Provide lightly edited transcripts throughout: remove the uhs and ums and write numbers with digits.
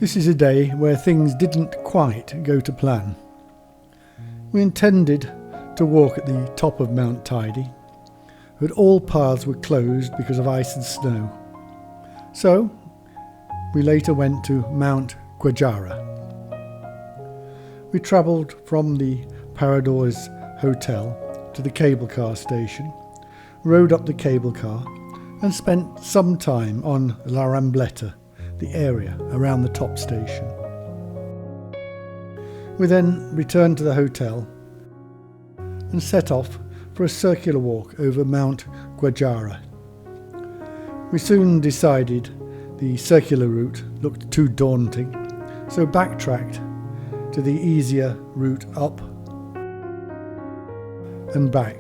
This is a day where things didn't quite go to plan. We intended to walk at the top of Mount Teide, but all paths were closed because of ice and snow. So, we later went to Mount Gaujara. We travelled from the Paradores Hotel to the cable car station, rode up the cable car and spent some time on La Rambleta, the area around the top station. We then returned to the hotel and set off for a circular walk over Mount Gaujara. We soon decided the circular route looked too daunting, so backtracked to the easier route up and back.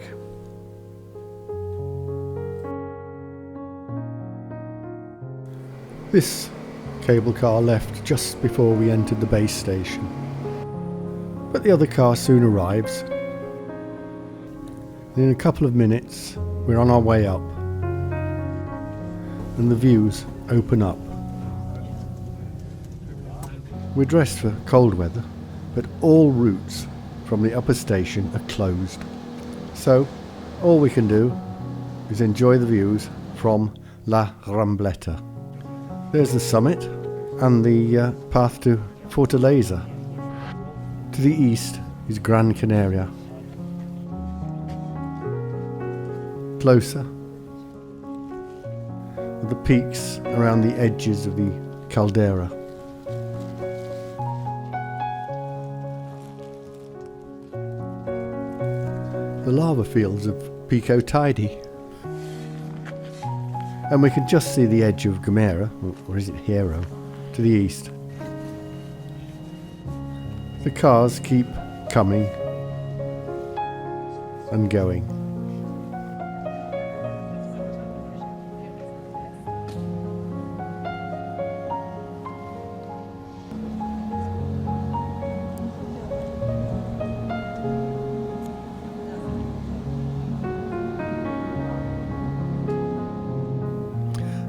This cable car left just before we entered the base station, but the other car soon arrives. In a couple of minutes we're on our way up and the views open up. We're dressed for cold weather, but all routes from the upper station are closed, so all we can do is enjoy the views from La Rambleta. There's the summit and the path to Fortaleza. To the east is Gran Canaria. Closer are the peaks around the edges of the caldera. The lava fields of Pico Teide. And we can just see the edge of Guajara, or is it Hero, to the east. The cars keep coming and going.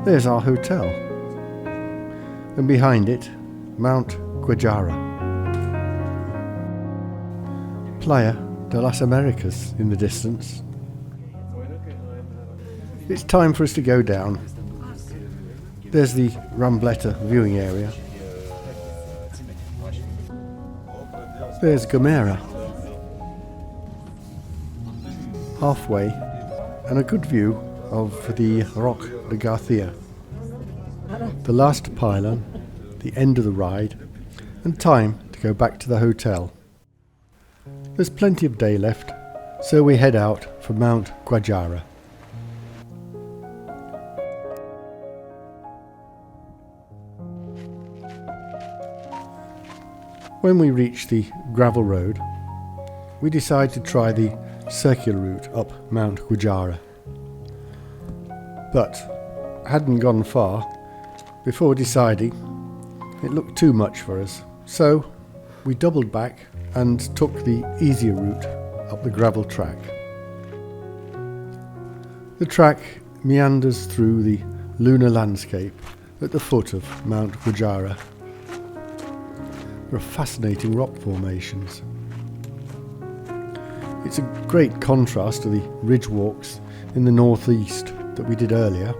There's our hotel, and behind it, Mount Gaujara. Playa de las Americas in the distance. It's time for us to go down. There's the Rambleta viewing area. There's Guajara. Halfway, and a good view of the Rock de Garcia. The last pylon, the end of the ride, and time to go back to the hotel. There's plenty of day left, so we head out for Mount Gaujara. When we reach the gravel road, we decide to try the circular route up Mount Gaujara. But hadn't gone far before deciding it looked too much for us, so we doubled back and took the easier route up the gravel track. The track meanders through the lunar landscape at the foot of Mount Gaujara. There are fascinating rock formations. It's a great contrast to the ridge walks in the northeast that we did earlier.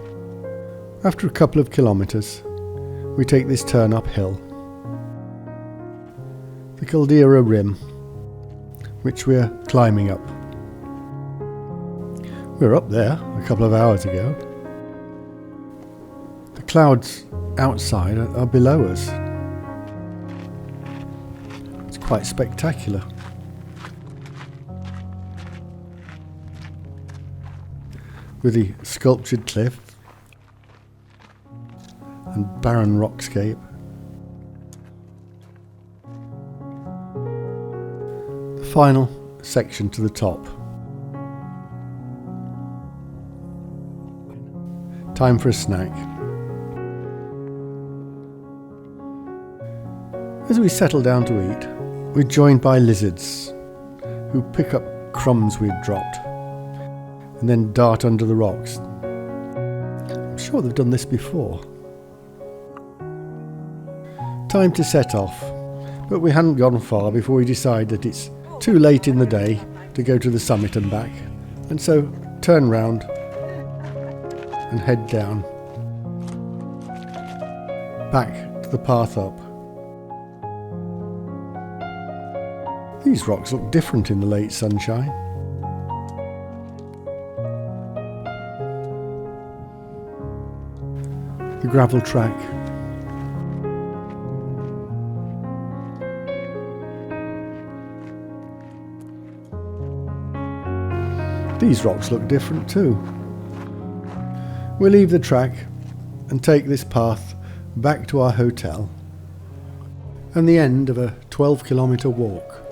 After a couple of kilometres, we take this turn uphill. The caldera rim, which we're climbing up. We were up there a couple of hours ago. The clouds outside are below us. It's quite spectacular. With the sculptured cliff and barren rockscape. The final section to the top. Time for a snack. As we settle down to eat, we're joined by lizards who pick up crumbs we've dropped and then dart under the rocks. I'm sure they've done this before. Time to set off, but we hadn't gone far before we decide that it's too late in the day to go to the summit and back, and so turn round and head down, back to the path up. These rocks look different in the late sunshine. The gravel track. These rocks look different too. We leave the track and take this path back to our hotel and the end of a 12-kilometre walk.